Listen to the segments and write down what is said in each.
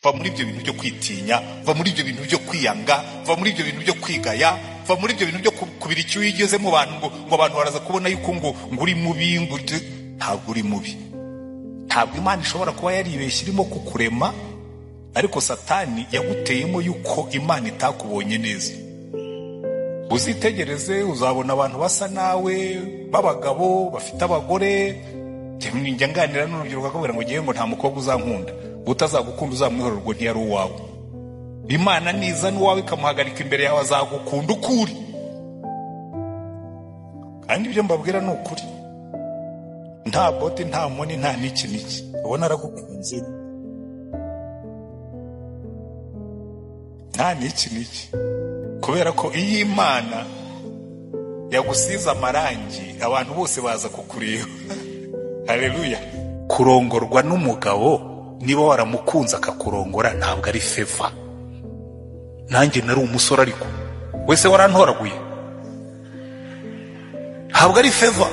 va muri ibyo bintu byo kwitinya, va muri ibyo bintu byo kwiyanga, va muri ibyo bintu byo kwigaya, va muri ibyo bintu byo kubira icyo wigeze mu bantu ngo abantu baraza kubona yuko ngo uri mubi, ngo ntabwo uri mubi. Ntabwo Imana ishobora kuba yaribeshye irimo kukurema, ariko Satani yaguteyemo yuko Imana itakubonye neza. Uzitegereze uzabona abantu basa nawe b'abagabo bafite abagore. Njya nganira n'urubyiruko akabwira ngo ngiye ngo nta mukobwa uzankunda, utazagukunda uzamwihorera ubwo ntiyari uwawe. Imana niza n'uwawe ikamuhagarika imbere yawe azagukunda ukuri. Kandi ibyo mbabwira ni ukuri, nta bote nta moni nta niki ubona aragukunze, nta niki kubera ko iyo Imana yagusize amarangi abantu bose baza kukureba. Haleluya. Kurongorwa n'umugabo niba waramukunze akakurongora ntabwo ari favor. Nanjye nari umusore ariko wese warantoraguye, ntabwo ari favor.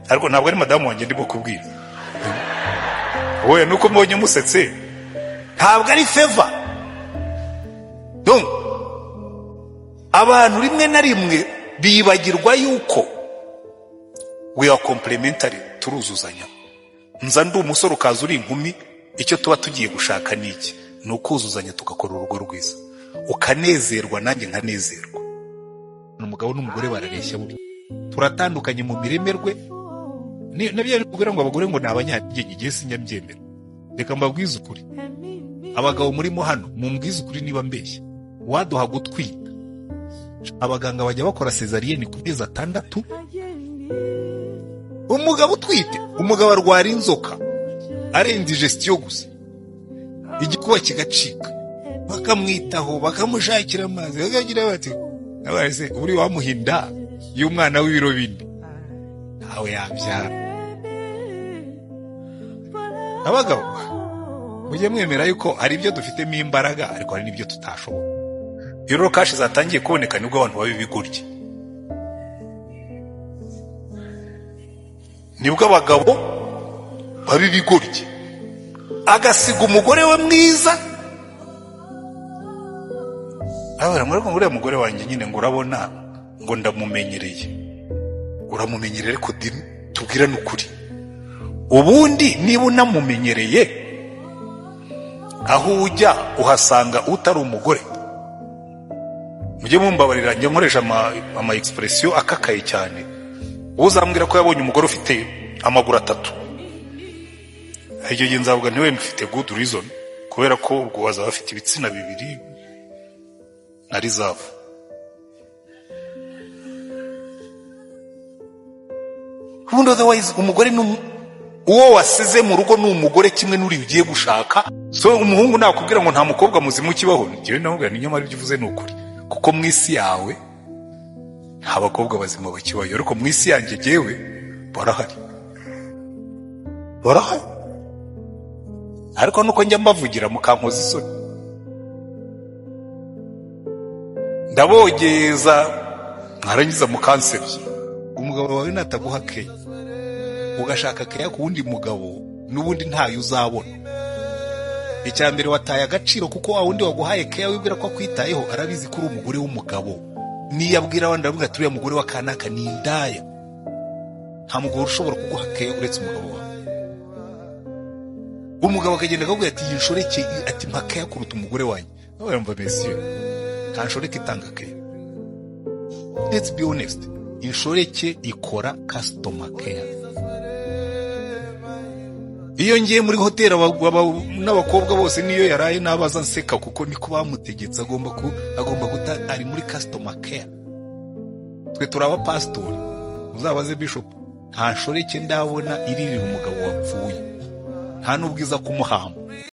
Ariko ntabwo ari madamu wanjye ndimo kubwira, wowe nuko mbonye musetse, ntabwo ari favor. Donc abantu rimwe na rimwe bibagirwa yuko we are complementary, turuzuzanya. Nza ndi umusore ukaza uri inkumi, icyo tuba tugiye gushaka niki ni ukuzuzanya tugakora urugo rwiza, ukanezerwa nanjye nkanezerwa. Umugabo n'umugore barareshya buri, turatandukanye mu miremerwe. Nabyo kubwira ngo abagore ngo ni abanyantege, igihe sinyabyemera. Reka mbabwize ukuri, abagabo murimo hano mumbwize ukuri niba mbeshya. Waduha gutwita, abaganga bajya bakora cesarienne ku mezi 6. Umugabo utwite, umugabo arwara inzoka arenze digestion gusa, igikuba kigacika, bakamwitaho bakamushakira amazi, bakagira bati abaze uri wamuhinda y'umwana w'ibiro 4 nawe yabyara. Abagabo mujye mwemera yuko ari byo dufitemo imbaraga, ariko hari n'ibyo tutashobora. Iyo kashi zatangiye kuboneka nibwo abantu babibigurye, nibwo abagabo babibigurye. Agasiga umugore we mwiza, abara muri ngo uriya mugore wanjye nyine ngo urabona ngo ndamumenyereye. Uramumenyereye ko tubwira n'ukuri. Ubundi niba unamumenyereye, aho ujya uhasanga utari umugore. Mujye mumbabarira njye nkoresha ama expression akakaye cyane. Uzambwira ko yabonye umugore ufite amaguru 3, icyo gihe nzavuga ntiwe mfite good reason, kubera ko ubwo wazaba afite ibitsina 2 na reserve. Otherwise umugore uwo wasize mu rugo ni umugore kimwe n'uri ugiye gushaka. So umuhungu nakubwira ngo nta mukobwa muzima ukibaho, njyewe navuga ni nyamara ibyo uvuze ni ukuri, kuko mu isi yawe nta bakobwa bazima bakibayo, ariko mu isi yanjye jewe barahari. Ariko nuko njya mbavugira mukankoza isoni, ndabogeza mwarangiza mukansebye. Umugabo wawe nataguha keya ugashaka keya ku wundi mugabo, n'ubundi ntayo uzabona. Icyambere wataye agaciro, kuko wa wundi waguhaye keya wibwira ko akwitayeho arabizi ko uri umugore w'umugabo. Niyabwira abandi avuga ati uriya mugore wa kanaka ni indaya. Nta mugore ushobora kuguha keya uretse umugabo wawe. Umugabo akagenda akabwira ati yinshoreke, ati mpa keya kuruta umugore wanjye. Nawe yumva monsieur, nta nshoreke itanga keya. Let's be honest, inshoreke ikora customer care. Iyo ngiye muri hoteli n'abakobwa bose niyo yaraye nabaza nseka, kuko niko bamutegetse, agomba guta ari muri customer care. Twe turaba pastor, uzabaze bishop, nta nshoreke ndabona iririra umugabo wapfuye, nta n'ubwiza kumuhamba.